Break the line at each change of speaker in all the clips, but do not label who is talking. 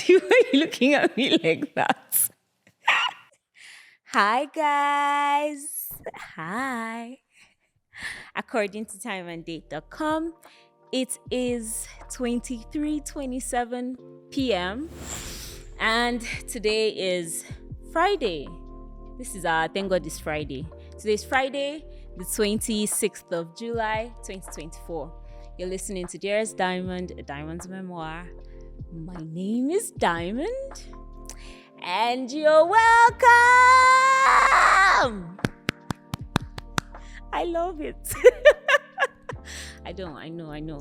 you? Why are you looking at me like that? Hi, guys. Hi. According to timeanddate.com, it is 23:27 p.m. and today is Friday. This is thank God it's Friday. Today's Friday, the 26th of July, 2024. You're listening to Dearest Diamond, a Diamond's memoir. My name is Diamond, and you're welcome. I love it. I know.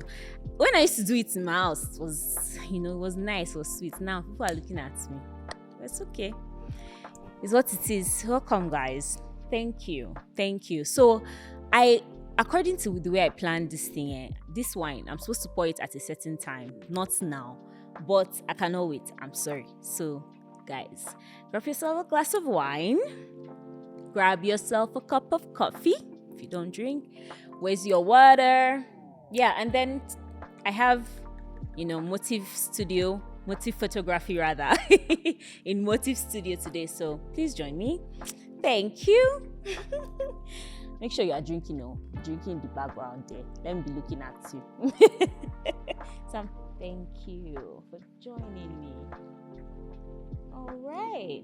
When I used to do it in my house, it was, it was nice, it was sweet. Now people are looking at me. But it's okay. It's what it is. Welcome, guys. Thank you. So, according to the way I planned this thing, this wine, I'm supposed to pour it at a certain time, not now. But I cannot wait. I'm sorry. So, guys, grab yourself a glass of wine. Grab yourself a cup of coffee if you don't drink. Where's your water? Yeah, and then I have, motive photography rather, in motive studio today. So please join me. Thank you. Make sure you are drinking in the background there. Let me be looking at you. So thank you for joining me. All right.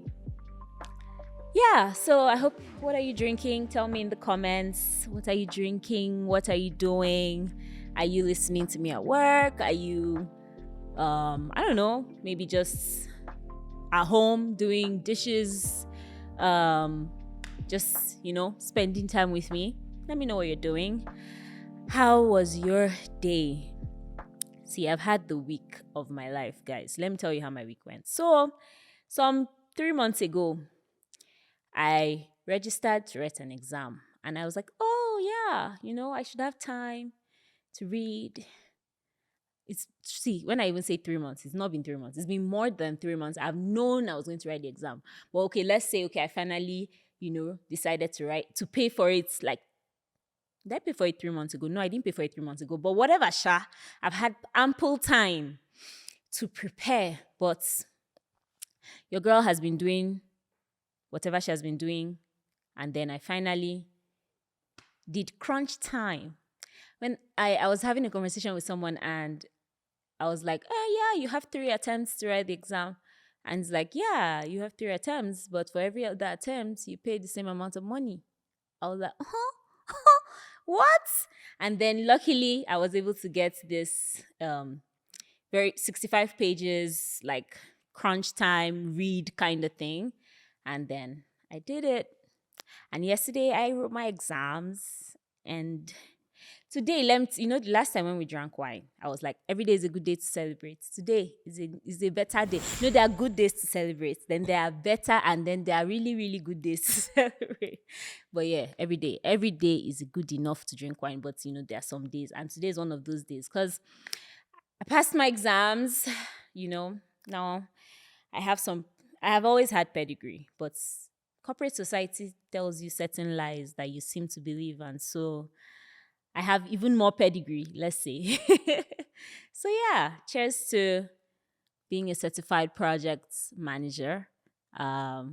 Yeah, so I hope, what are you drinking? Tell me in the comments. What are you drinking? What are you doing? Are you listening to me at work? Are you, I don't know, maybe just at home doing dishes, just, spending time with me? Let me know what you're doing. How was your day? See, I've had the week of my life, guys. Let me tell you how my week went. So, some 3 months ago, I registered to write an exam, and I was like, oh yeah, I should have time to read. When I even say 3 months, it's not been 3 months. It's been more than 3 months. I've known I was going to write the exam. But okay, let's say, I finally, decided to pay for it. Like, did I pay for it 3 months ago? No, I didn't pay for it 3 months ago. But whatever, I've had ample time to prepare. But your girl has been doing whatever she has been doing. And then I finally did crunch time. When I was having a conversation with someone, and I was like, oh yeah, you have 3 attempts to write the exam. And it's like, yeah, you have 3 attempts, but for every other attempt, you pay the same amount of money. I was like, what? And then luckily, I was able to get this very 65 pages, like crunch time, read kind of thing. And then I did it. And yesterday I wrote my exams. And today, the last time when we drank wine, I was like, every day is a good day to celebrate. Today is a better day. There are good days to celebrate. Then there are better, and then there are really, really good days to celebrate. But yeah, every day is good enough to drink wine. But, there are some days. And today is one of those days because I passed my exams, Now I have always had pedigree, but corporate society tells you certain lies that you seem to believe, and so I have even more pedigree, let's say. So yeah, cheers to being a certified project manager. Yeah,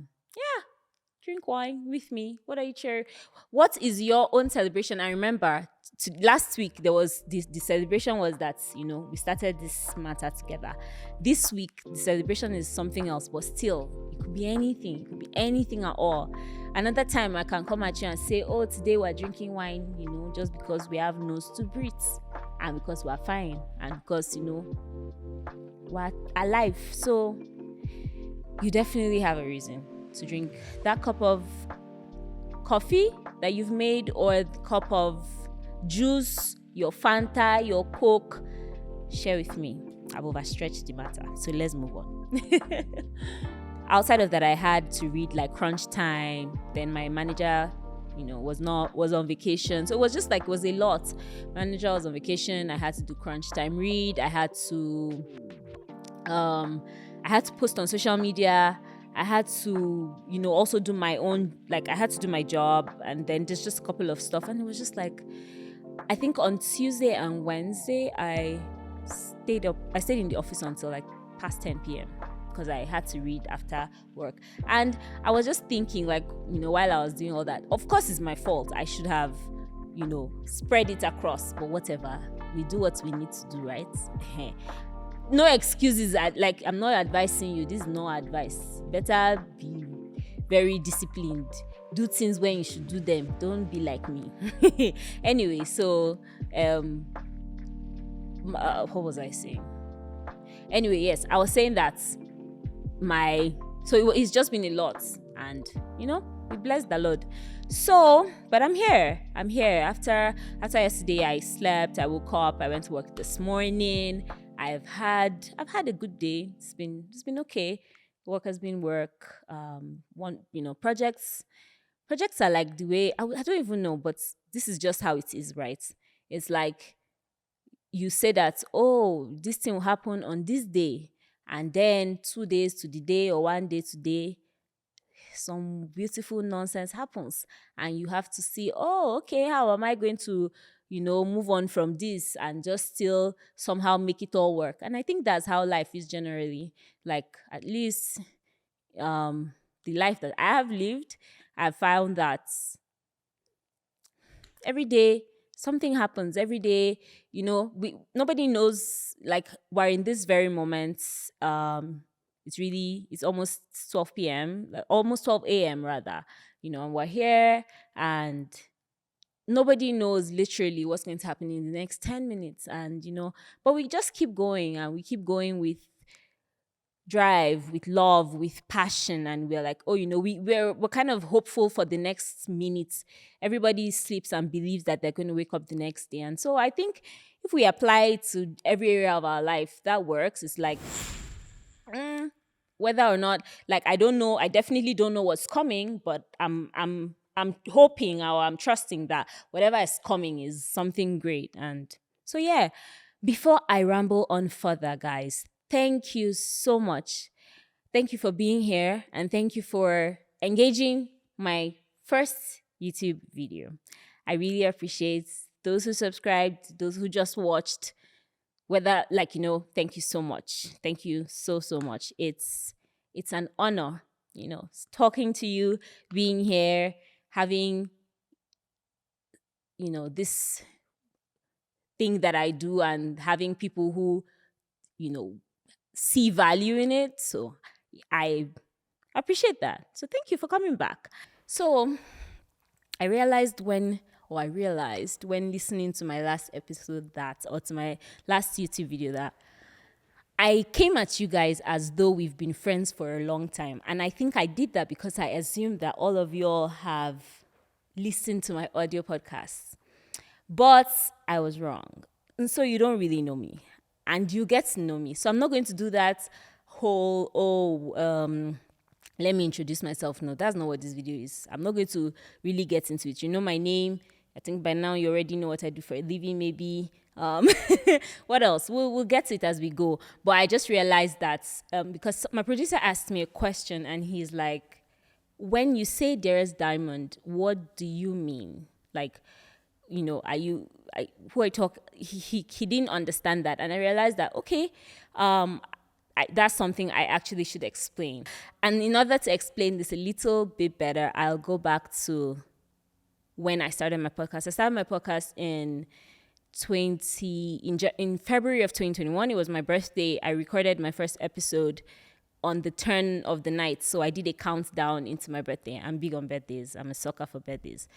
drink wine with me. What are you cheering? What is your own celebration? I remember last week there was the celebration was that we started this matter together. This week the celebration is something else, but still it could be anything. It could be anything at all. Another time I can come at you and say, oh, today we're drinking wine, just because we have nose to breathe, and because we're fine, and because we're alive. So you definitely have a reason to drink that cup of coffee that you've made, or the cup of juice, your Fanta, your Coke. Share with me. I've overstretched the matter, so let's move on. Outside of that, I had to read like crunch time. Then my manager, was on vacation, so it was just like, it was a lot. Manager was on vacation. I had to do crunch time read. I had to post on social media. I had to, also do my own, like I had to do my job, and then there's just a couple of stuff. And it was just like, I think on Tuesday and Wednesday, I stayed in the office until like past 10 p.m. because I had to read after work. And I was just thinking, like, while I was doing all that, of course it's my fault. I should have, spread it across, but whatever. We do what we need to do, right? No excuses. Like, I'm not advising you. This is no advice. Better be very disciplined. Do things when you should do them. Don't be like me. Anyway, so what was I saying? Anyway, yes, I was saying that it's just been a lot, and we bless the Lord. So, but I'm here. After yesterday, I slept, I woke up, I went to work this morning. I've had a good day. It's been okay. Work has been work. Projects are like the way I don't even know, but this is just how it is, right? It's like you say that, oh, this thing will happen on this day, and then 2 days to the day or 1 day to day, some beautiful nonsense happens, and you have to see, oh, okay, how am I going to move on from this and just still somehow make it all work? And I think that's how life is generally. Like, at least the life that I have lived, I've found that every day something happens. Every day, nobody knows, like, we're in this very moment. It's almost 12 p.m., like almost 12 a.m. rather, and we're here, and nobody knows literally what's going to happen in the next 10 minutes. And but we just keep going, and we keep going with drive, with love, with passion, and we're like, oh, we're kind of hopeful for the next minute. Everybody sleeps and believes that they're going to wake up the next day. And so I think if we apply it to every area of our life, that works. It's like, whether or not, like, I don't know, I definitely don't know what's coming, but I'm hoping, or I'm trusting that whatever is coming is something great. And so, yeah, before I ramble on further, guys, thank you so much. Thank you for being here, and thank you for engaging my first YouTube video. I really appreciate those who subscribed, those who just watched, whether, like, thank you so much. Thank you so much. It's an honor, talking to you, being here, having, this thing that I do, and having people who, see value in it. So I appreciate that. So thank you for coming back. So I realized when listening to my last episode or to my last YouTube video, that I came at you guys as though we've been friends for a long time. And I think I did that because I assumed that all of y'all have listened to my audio podcasts. But I was wrong. And so you don't really know me. And you get to know me. So I'm not going to do that whole, let me introduce myself. No, that's not what this video is. I'm not going to really get into it. You know my name. I think by now you already know what I do for a living, maybe. What else? We'll get to it as we go. But I just realized that because my producer asked me a question, and he's like, when you say Dearest Diamond, what do you mean? Like, are you... who I talk, he didn't understand that, and I realized that, okay, that's something I actually should explain. And in order to explain this a little bit better, I'll go back to when I started my podcast. I started my podcast in February of 2021. It was my birthday. I recorded my first episode on the turn of the night, so I did a countdown into my birthday. I'm big on birthdays. I'm a sucker for birthdays.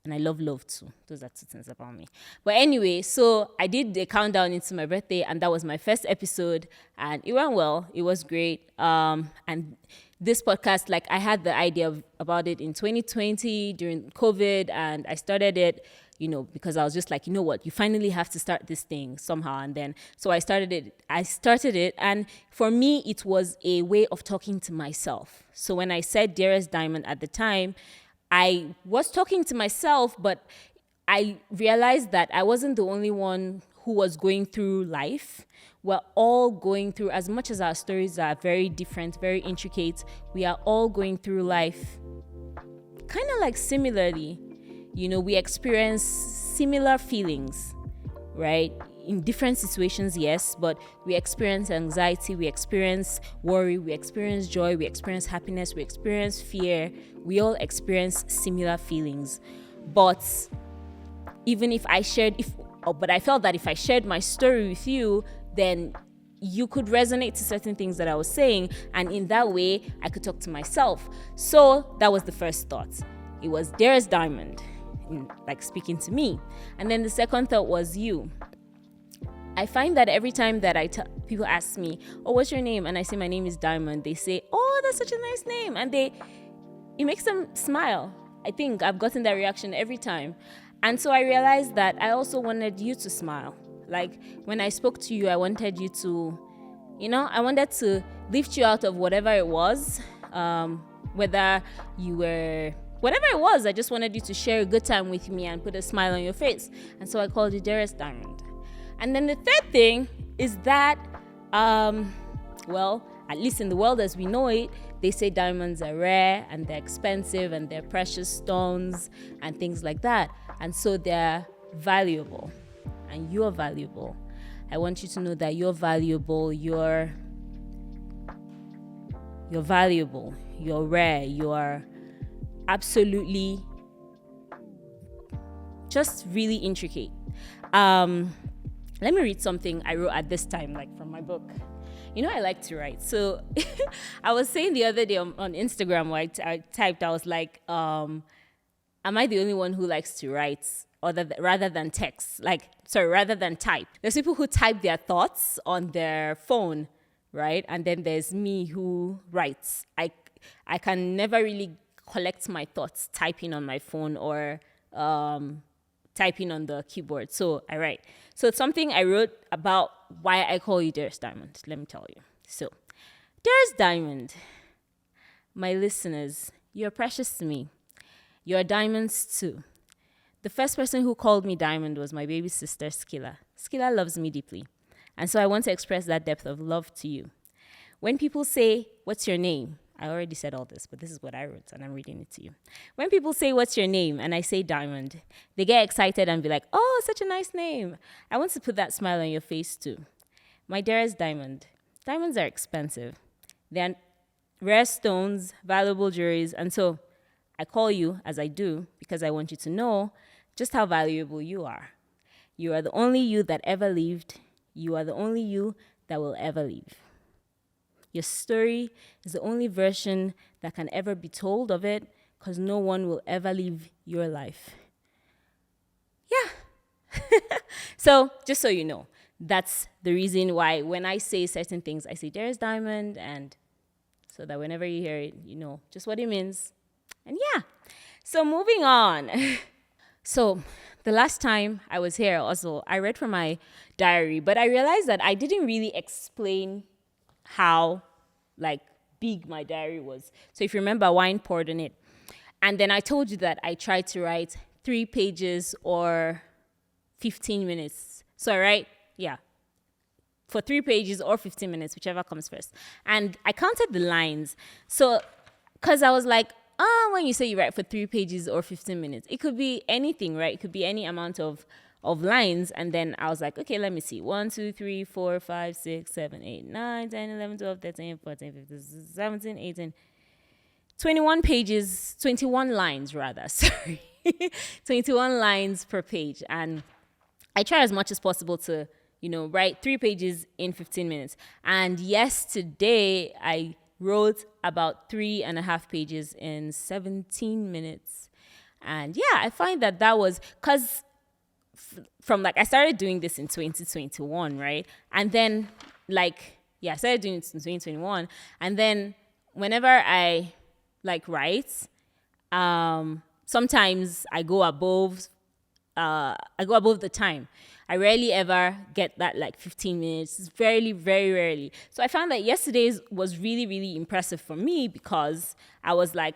And I love too. Those are two things about me. But anyway, so I did the countdown into my birthday, and that was my first episode, and it went well. It was great. And this podcast, like, I had the idea about it in 2020 during COVID, and I started it, because I was just like, what, you finally have to start this thing somehow. And then, so I started it. And for me, it was a way of talking to myself. So when I said Dearest Diamond at the time, I was talking to myself, but I realized that I wasn't the only one who was going through life. We're all going through, as much as our stories are very different, very intricate, we are all going through life kind of like similarly. We experience similar feelings, right? in different situations, yes, but we experience anxiety, we experience worry, we experience joy, we experience happiness, we experience fear. We all experience similar feelings. But even if I felt that if I shared my story with you, then you could resonate to certain things that I was saying, and in that way I could talk to myself. So that was the first thought. It was Dearest Diamond, like speaking to me. And then the second thought was you. I find that every time that people ask me, oh, what's your name? And I say my name is Diamond, they say, oh, that's such a nice name. And it makes them smile. I think I've gotten that reaction every time. And so I realized that I also wanted you to smile. Like when I spoke to you, I wanted you to, I wanted to lift you out of whatever it was, whether you were, whatever it was, I just wanted you to share a good time with me and put a smile on your face. And so I called you Dearest Diamond. And then the third thing is that, at least in the world as we know it, they say diamonds are rare and they're expensive and they're precious stones and things like that. And so they're valuable. And you're valuable. I want you to know that you're valuable. You're valuable. You're rare. You're absolutely just really intricate. Let me read something I wrote at this time, like from my book. I like to write. So I was saying the other day on Instagram, where I typed, I was like, am I the only one who likes to write rather than text? Rather than type. There's people who type their thoughts on their phone, right? And then there's me who writes. I can never really collect my thoughts typing on my phone or typing on the keyboard. So I write. So it's something I wrote about why I call you Dearest Diamond. Let me tell you. So, Dearest Diamond, my listeners, you're precious to me. You're diamonds too. The first person who called me Diamond was my baby sister, Skilla. Skilla loves me deeply. And so I want to express that depth of love to you. When people say, what's your name? I already said all this, but this is what I wrote, and I'm reading it to you. When people say, what's your name? And I say Diamond, they get excited and be like, oh, such a nice name. I want to put that smile on your face too. My dearest Diamond, diamonds are expensive. They're rare stones, valuable jewelries, and so I call you as I do because I want you to know just how valuable you are. You are the only you that ever lived. You are the only you that will ever live. Your story is the only version that can ever be told of it because no one will ever live your life. Yeah. So, just so you know, that's the reason why when I say certain things, I say, Dearest Diamond, and so that whenever you hear it, you know just what it means. And yeah. So, moving on. So, the last time I was here also, I read from my diary, but I realized that I didn't really explain how big my diary was. So if you remember, wine poured on it. And then I told you that I tried to write 3 pages or 15 minutes. So I write, for 3 pages or 15 minutes, whichever comes first. And I counted the lines. So, because I was like, when you say you write for 3 pages or 15 minutes, it could be anything, right? It could be any amount of lines. And then I was like, okay, let me see. 1, 2, 3, 4, 5, 6, 7, 8, 9, 10, 11, 12, 13, 14, 15, 17, 18, 21 pages, 21 lines rather, sorry. 21 lines per page. And I try as much as possible to, write 3 pages in 15 minutes. And yesterday I wrote about 3.5 pages in 17 minutes. And yeah, I find that was because from I started doing this in 2021, right? And then I started doing it in 2021. And then whenever I write, sometimes I go above the time. I rarely ever get that 15 minutes. It's very, very rarely. So I found that yesterday's was really, really impressive for me because I was like,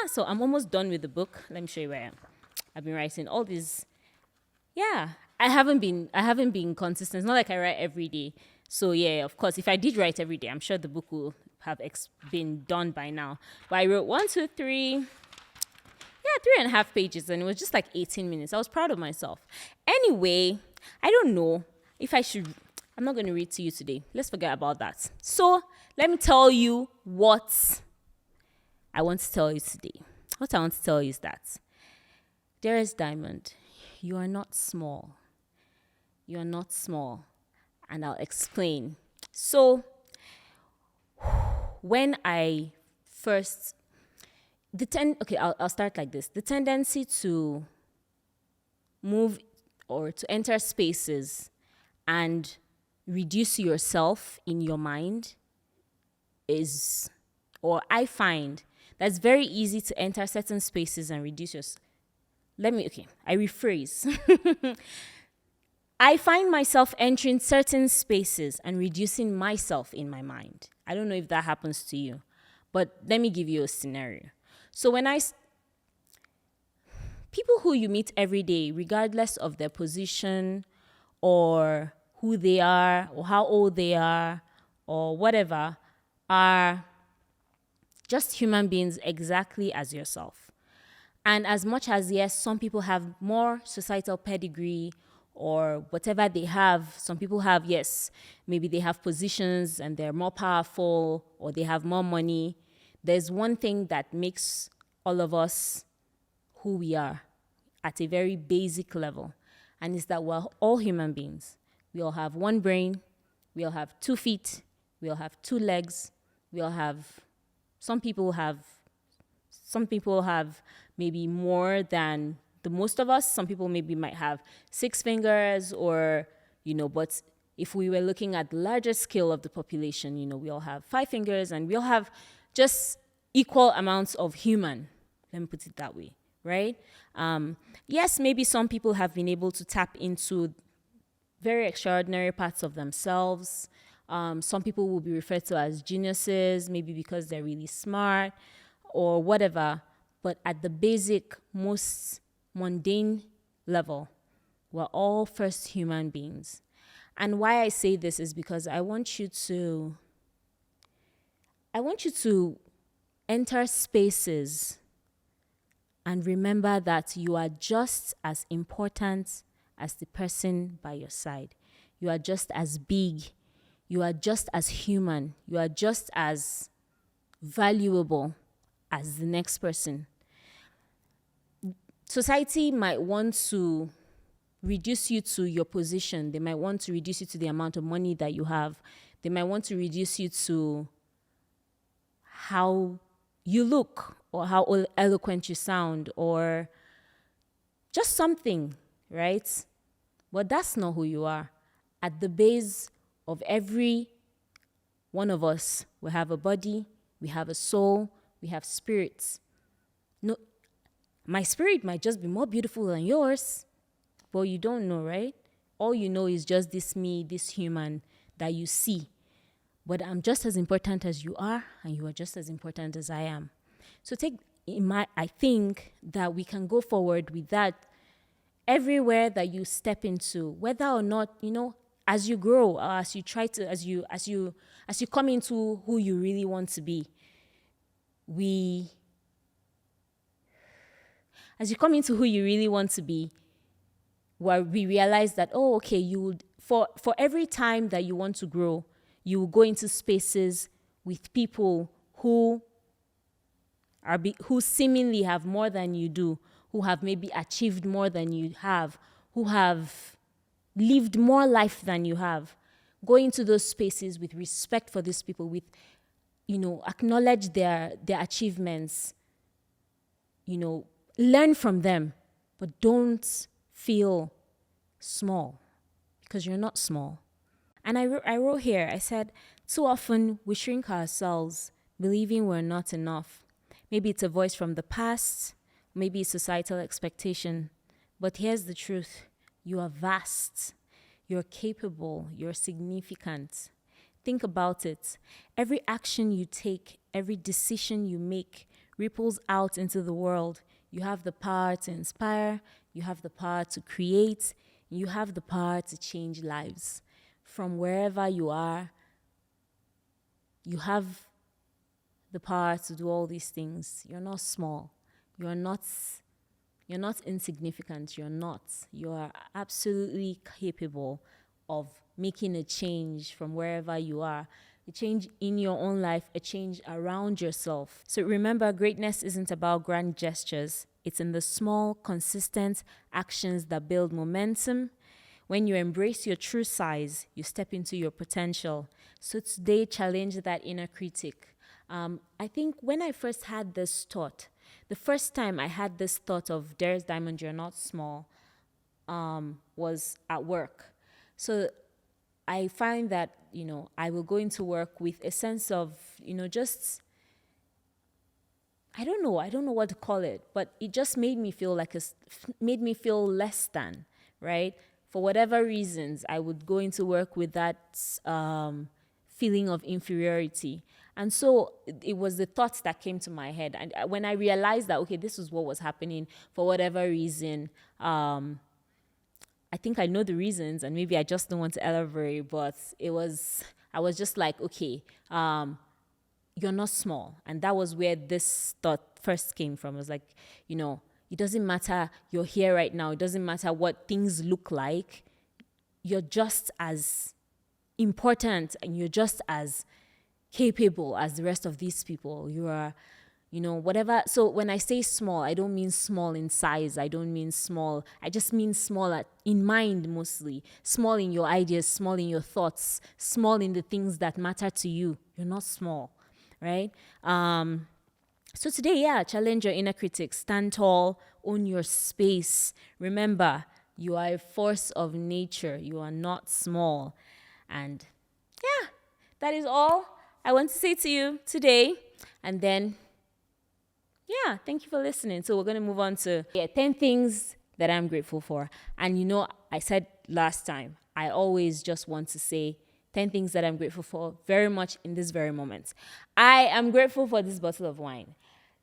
so I'm almost done with the book. Let me show you where I am. I've been writing all these. Yeah, I haven't been consistent. It's not like I write every day. So yeah, of course, if I did write every day, I'm sure the book will have been done by now. But I wrote 1, 2, 3. 3.5 pages, and it was just 18 minutes. I was proud of myself. Anyway, I don't know. if I should, I'm not going to read to you today. Let's forget about that. So let me tell you what I want to tell you today. What I want to tell you is that, Dearest Diamond, you are not small. You are not small. And I'll explain. So when I first, I'll start like this. The tendency to move or to enter spaces and reduce yourself in your mind is, or I find that's very easy to enter certain spaces and reduce yourself. I rephrase. I find myself entering certain spaces and reducing myself in my mind. I don't know if that happens to you, but let me give you a scenario. So people who you meet every day, regardless of their position or who they are or how old they are or whatever, are just human beings exactly as yourself. And as much as, yes, some people have more societal pedigree or whatever they have, some people have, yes, maybe they have positions and they're more powerful or they have more money. There's one thing that makes all of us who we are at a very basic level, and it's that we're all human beings. We all have one brain, we all have 2 feet, we all have 2 legs, we all have, some people have maybe more than the most of us. Some people maybe might have 6 fingers or, but if we were looking at the larger scale of the population, we all have 5 fingers and we all have just equal amounts of human. Let me put it that way, right? Yes, maybe some people have been able to tap into very extraordinary parts of themselves. Some people will be referred to as geniuses, maybe because they're really smart or whatever. But at the basic, most mundane level, we're all first human beings. And why I say this is because I want you to enter spaces and remember that you are just as important as the person by your side. You are just as big. You are just as human. You are just as valuable as the next person. Society might want to reduce you to your position. They might want to reduce you to the amount of money that you have. They might want to reduce you to how you look or how eloquent you sound or just something, right? But that's not who you are. At the base of every one of us, we have a body, we have a soul, we have spirits. No, my spirit might just be more beautiful than yours, but you don't know, right? All you know is just this me, this human that you see. But I'm just as important as you are, and you are just as important as I am. So I think that we can go forward with that everywhere that you step into, whether or not, as you grow, or as you come into who you really want to be. As you come into who you really want to be, where we realize that, for every time that you want to grow, you will go into spaces with people who seemingly have more than you do, who have maybe achieved more than you have, who have lived more life than you have. Go into those spaces with respect for these people, with, acknowledge their achievements, learn from them, but don't feel small, because you're not small. And I wrote here, I said, too often we shrink ourselves, believing we're not enough. Maybe it's a voice from the past, maybe it's societal expectation. But here's the truth. You are vast. You're capable. You're significant. Think about it. Every action you take, every decision you make ripples out into the world. You have the power to inspire. You have the power to create. You have the power to change lives. From wherever you are, you have the power to do all these things. You're not small. You're not insignificant. You're not. You are absolutely capable of making a change from wherever you are, a change in your own life, a change around yourself. So remember, greatness isn't about grand gestures. It's in the small, consistent actions that build momentum. When you embrace your true size, you step into your potential. So today, challenge that inner critic. I think when I first had this thought, the first time I had this thought of Dearest Diamond, you're not small, was at work. So I find that, I will go into work with a sense of, just, I don't know what to call it, but it just made me feel made me feel less than, right? For whatever reasons, I would go into work with that feeling of inferiority. And so it was the thoughts that came to my head. And when I realized that, okay, this was what was happening for whatever reason, I think I know the reasons, and maybe I just don't want to elaborate, but I was just like, okay, you're not small. And that was where this thought first came from. It was like, it doesn't matter you're here right now. It doesn't matter what things look like. You're just as important and you're just as capable as the rest of these people. You are, whatever. So when I say small, I don't mean small in size. I don't mean small. I just mean small in mind mostly. Small in your ideas, small in your thoughts, small in the things that matter to you. You're not small, right? So today, challenge your inner critic. Stand tall, own your space. Remember, you are a force of nature. You are not small. And that is all I want to say to you today. And then, thank you for listening. So we're going to move on to 10 things that I'm grateful for. And I said last time, I always just want to say 10 things that I'm grateful for very much in this very moment. I am grateful for this bottle of wine.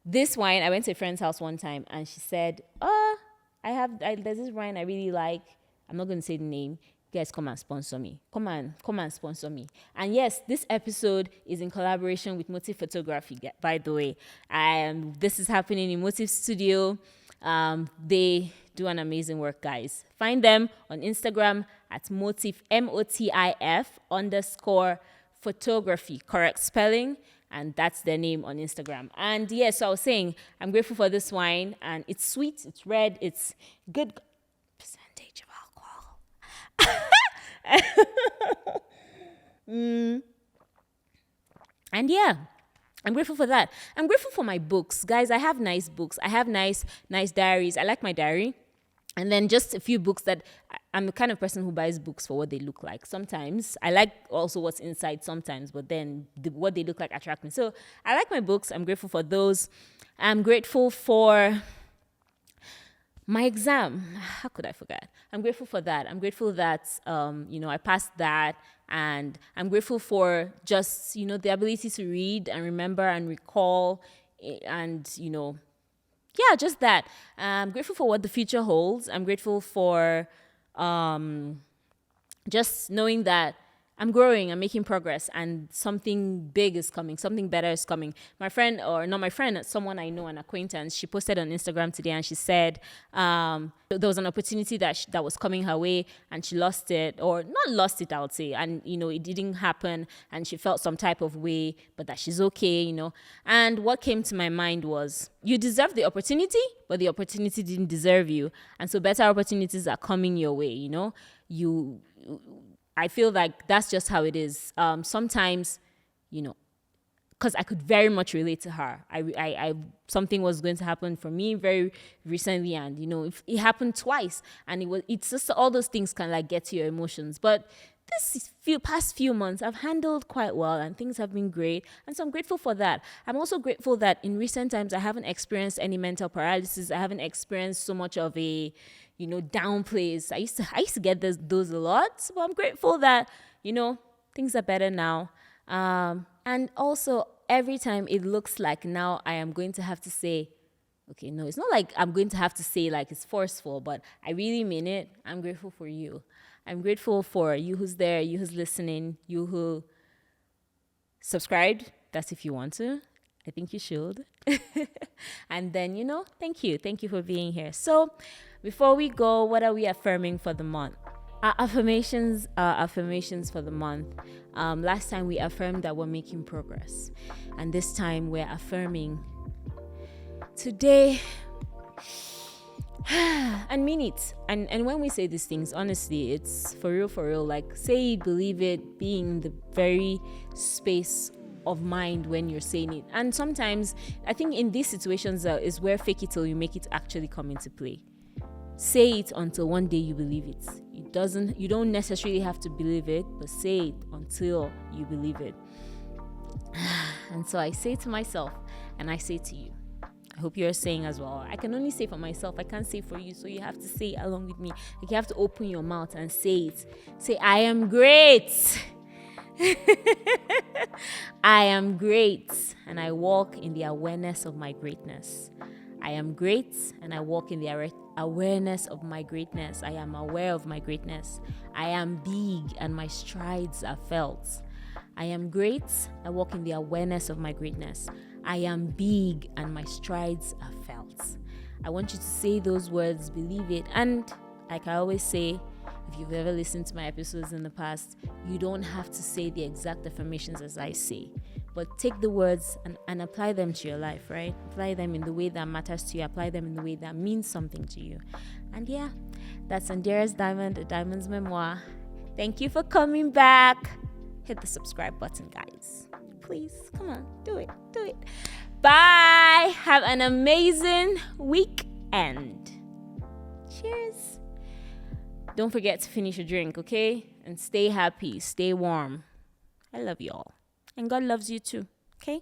This wine, I went to a friend's house one time and she said, there's this wine I really like. I'm not going to say the name. Guys, come and sponsor me. Come and sponsor me. And yes, this episode is in collaboration with Motive Photography, by the way. This is happening in Motive Studio. They do an amazing work, guys. Find them on Instagram at Motif, MOTIF_photography, correct spelling. And that's their name on Instagram. And so I was saying, I'm grateful for this wine. And it's sweet, it's red, it's good percentage of alcohol. And I'm grateful for that. I'm grateful for my books. Guys, I have nice books. I have nice diaries. I like my diary. And then just a few books that I'm the kind of person who buys books for what they look like. Sometimes I like also what's inside sometimes, but then what they look like attract me. So I like my books. I'm grateful for those. I'm grateful for my exam. How could I forget? I'm grateful for that. I'm grateful that, I passed that. And I'm grateful for just, the ability to read and remember and recall and, just that. I'm grateful for what the future holds. I'm grateful for just knowing that I'm growing, I'm making progress, and something big is coming, something better is coming. My friend, or not my friend, someone I know, an acquaintance, she posted on Instagram today and she said there was an opportunity that was coming her way and she lost it, or not lost it, I would say, and, it didn't happen and she felt some type of way, but that she's okay, And what came to my mind was, you deserve the opportunity, but the opportunity didn't deserve you. And so better opportunities are coming your way, I feel like that's just how it is. Sometimes, because I could very much relate to her. I something was going to happen for me very recently, and if it happened twice, and it's just all those things can get to your emotions. But this past few months, I've handled quite well, and things have been great, and so I'm grateful for that. I'm also grateful that in recent times I haven't experienced any mental paralysis. I haven't experienced so much of a down place. I used to get those a lot, but I'm grateful that, things are better now. And also every time it looks like now I am going to have to say, okay, no, it's not like I'm going to have to say like it's forceful, but I really mean it. I'm grateful for you. I'm grateful for you who's there, you who's listening, you who subscribed. That's if you want to. I think you should. And then, thank you. Thank you for being here. So before we go, what are we affirming for the month? Our affirmations for the month. Last time we affirmed that we're making progress, and this time we're affirming today and mean it. And when we say these things, honestly, it's for real. Like, say it, believe it, be in the very space of mind when you're saying it. And sometimes I think in these situations is where fake it till you make it actually come into play. Say it until one day you believe it. You don't necessarily have to believe it, but say it until you believe it. And so I say to myself, and I say to you, I hope you're saying as well. I can only say for myself, I can't say for you, so you have to say it along with me. Like, you have to open your mouth and say it. Say, I am great. I am great, and I walk in the awareness of my greatness. I am great, and I walk in the awareness of my greatness. I am aware of my greatness. I am big, and my strides are felt. I am great. I walk in the awareness of my greatness. I am big, and my strides are felt. I want you to say those words, believe it. And like I always say, if you've ever listened to my episodes in the past, you don't have to say the exact affirmations as I say, but take the words and apply them to your life, right? Apply them in the way that matters to you. Apply them in the way that means something to you. And yeah, that's on Dearest Diamond, a Diamond's Memoir. Thank you for coming back. Hit the subscribe button, guys. Please, come on, do it. Bye. Have an amazing weekend. Cheers. Don't forget to finish your drink, okay? And stay happy, stay warm. I love you all. And God loves you too, okay?